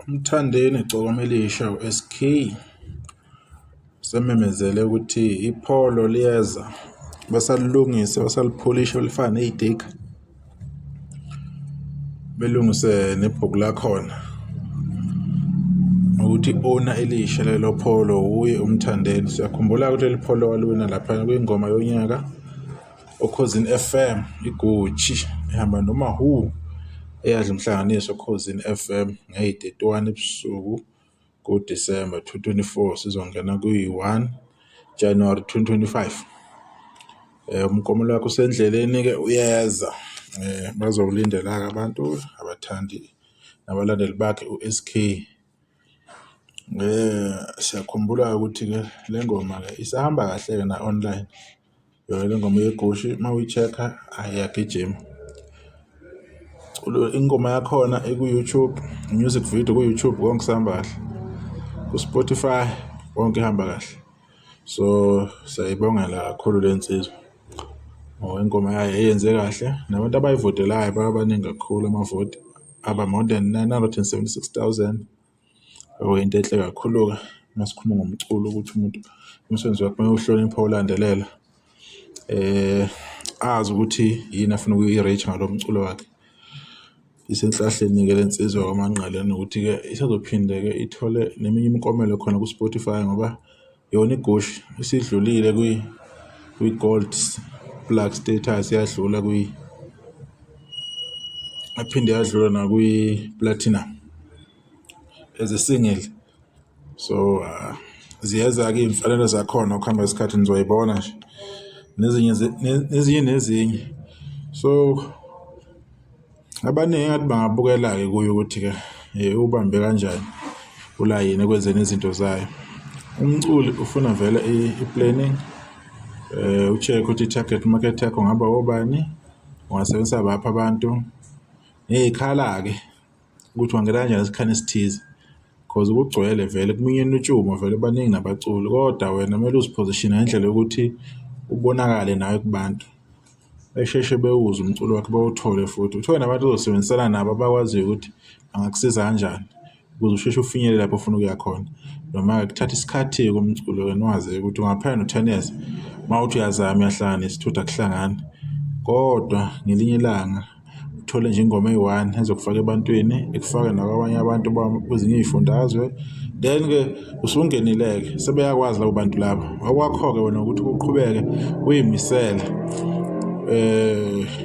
Mthandeni Gcokama Elisha u-SK sememezele ukuthi ipholo liyeza basalilungisa basalipholisha lifana ney'teki belungise nebhuku lakhona ukuthi owner Elisha lelo pholo uye uMthandeni. Siyakhumbula ukuthi leli pholo walwina lapha kwingoma yonyaka Ukhosini FM iGucci ehamba noma who eyadla umhlanganiso Ukhosini FM nge-31 ebusuku kuDisemba 2024 sizongena kuyi-1 January 2025. Umgomo wakho usendleleni ke uyeza bazowulindela abantu abathandi nabalandeli bakhe uSK. Siyakhumbula ukuthi ke le ngoma ke isahamba kahle ke na online. Le ngoma yeGucci mawuyi-check-a ayagijima. Ingoma yakhona eku-YouTube, music video ku-YouTube konke sihamba kahle. Ku-Spotify konke ihamba kahle. So siyayibongela kakhulu le nsizwa. Ingoma yayo eyenze kahle nabantu abayivotelayo babaningi kakhulu amavoti aba more than 976,000. Into enhle kakhulu ke masikhuluma ngomculo ukuthi umuntu umsebenzi wakhe mayewuhlonipha ulandelela azi ukuthi yini afuna ukuyi-reach ngalomculo wakhe. Isenhlahleni ke lensizwa kwaManqele ukuthi ke isazophinde ke ithole neminye imiklomelo khona ku-Spotify ngoba yona iGucci isidlulile kwi-gold plug status yadlula aphinde yadlula na kwi-platinum as a single. So ziyeza ke imfanelo zakhona ukuhamba isikhathi nizoyibona nje nezinye. So abaningi ngathi bangabukela ke kuyo ukuthi ke ubambe kanjani ulayini ekwenzeni izinto zayo. Umculi ufuna vele i-planning ucheck ukuthi i-target market yakho ngaba obani, ungasebenzisa baphi abantu nezikhala ke ukuthi wangena kanjani esikhani esithize because ukugcwele vele kuminyene utshumo vele baningi nabaculi kodwa wena kumele uziposition ngendlela yokuthi ubonakale nawe kubantu besheshe bewuze umculo wakhe bawuthole futhi uthole nabantu ozosebenzisana nabo abakwaziyo ukuthi angakusiza kanjani ukuze usheshe ufinyelele lapho ufuna ukuya khona. Noma kuthatha isikhathi komculo wena wazi ukuthi ungaphana no-10 years mawuthi uyazama uyahlangana isithutha kuhlangana kodwa ngelinye ilanga uthole nje ingoma eyi-1 ezokufaka ebantwini ekufaka nakwabanye abantu kwezinye izifundazwe then ke usungenileke sebeyakwazi labo bantu labo okwakho ke wena ukuthi uqhubeke uyimisela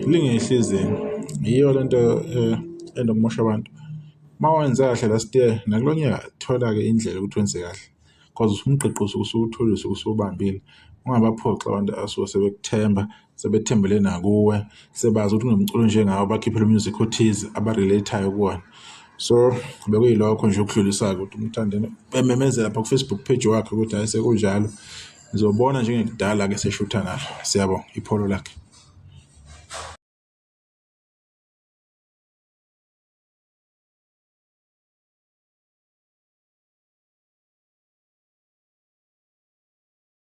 lingehliziyo yiyo lento endokumosha abantu mawenza kahle last year nakulonyaka thola ke indlela ukuthi wenze kahle because umqeqoso usutholisa usubambile ungabaphoxa abantu asuke sebekuthemba sebethembele nakuwe sebazi ukuthi unomculo njengawo bakhiphela music othize abarelatayo kuwona. So bekuyilokho nje ukudlulisa ukuthi Umthandeni bememezela lapha ku-Facebook page wakhe ukuthi ayisekunjalo nizobona njengekudala ke seshutha nalo. Siyabonga ipholo lakhe.